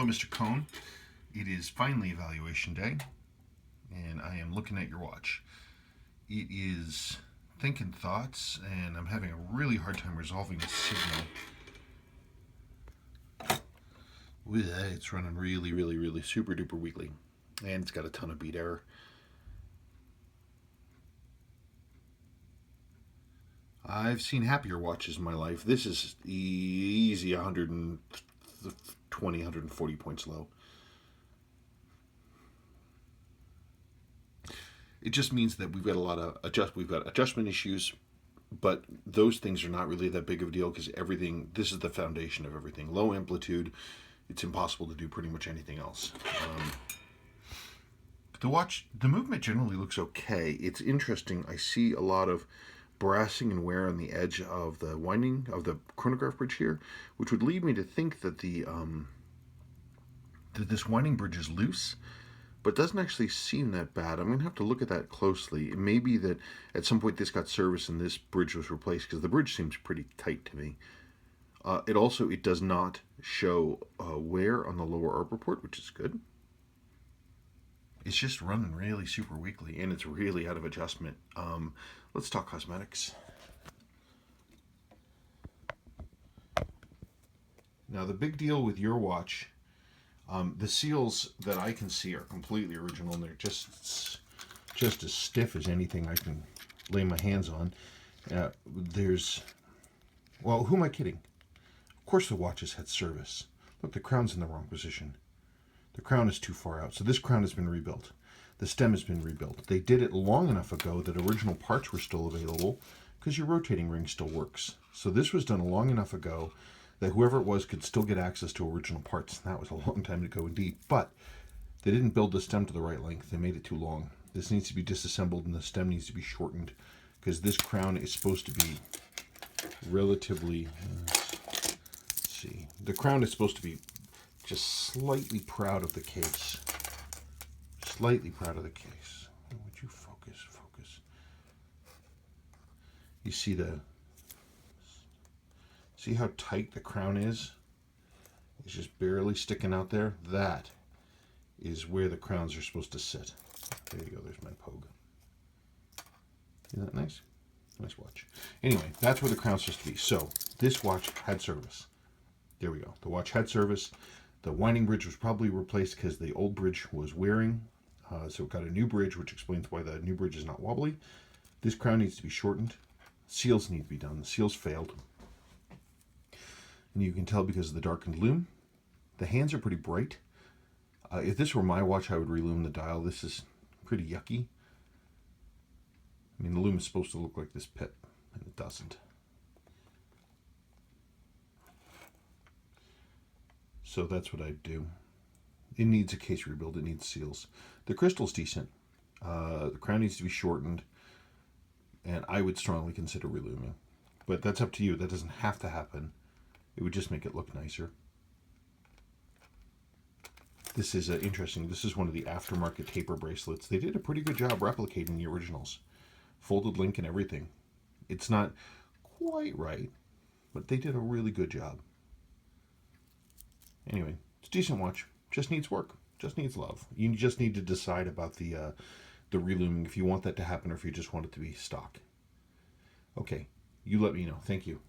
Hello, Mr. Cohn. It is finally evaluation day, and I am looking at your watch. It is thinking thoughts, and I'm having a really hard time resolving the signal. It's running really super duper weakly, and it's got a ton of beat error. I've seen happier watches in my life. This is easy 120, 140 points low. It just means that we've got a lot of adjustment issues, but those things are not really that big of a deal because this is the foundation of everything. Low amplitude, it's impossible to do pretty much anything else. The movement generally looks okay. It's interesting. I see a lot of brassing and wear on the edge of the winding of the chronograph bridge here, which would lead me to think that that this winding bridge is loose, but doesn't actually seem that bad. I'm going to have to look at that closely. It may be that at some point this got serviced and this bridge was replaced because the bridge seems pretty tight to me. It does not show wear on the lower arbor port, which is good. It's just running really super weakly and it's really out of adjustment. Let's talk cosmetics. Now the big deal with your watch, the seals that I can see are completely original and they're just as stiff as anything I can lay my hands on. Who am I kidding? Of course the watch has had service. Look, the crown's in the wrong position. The crown is too far out, so this crown has been rebuilt. The stem has been rebuilt. They did it long enough ago that original parts were still available because your rotating ring still works. So this was done long enough ago that whoever it was could still get access to original parts. That was a long time ago indeed. But they didn't build the stem to the right length. They made it too long. This needs to be disassembled and the stem needs to be shortened because this crown is supposed to be relatively... let's see. The crown is supposed to be just slightly proud of the case. Slightly proud of the case. Would you focus? You see how tight the crown is? It's just barely sticking out there. That is where the crowns are supposed to sit. There you go, there's my pogue. Isn't that nice? Nice watch. Anyway, that's where the crown's supposed to be. So, this watch had service. There we go. The watch had service. The winding bridge was probably replaced because the old bridge was wearing. So it got a new bridge, which explains why the new bridge is not wobbly. This crown needs to be shortened. Seals need to be done. The seals failed. And you can tell because of the darkened lume. The hands are pretty bright. If this were my watch, I would relume the dial. This is pretty yucky. I mean, the lume is supposed to look like this pit, and it doesn't. So that's what I'd do. It needs a case rebuild. It needs seals. The crystal's decent. The crown needs to be shortened. And I would strongly consider reluming. But that's up to you. That doesn't have to happen. It would just make it look nicer. This is interesting. This is one of the aftermarket taper bracelets. They did a pretty good job replicating the originals. Folded link and everything. It's not quite right, but they did a really good job. Anyway, it's a decent watch. Just needs work. Just needs love. You just need to decide about the reluming, if you want that to happen or if you just want it to be stock. Okay, you let me know. Thank you.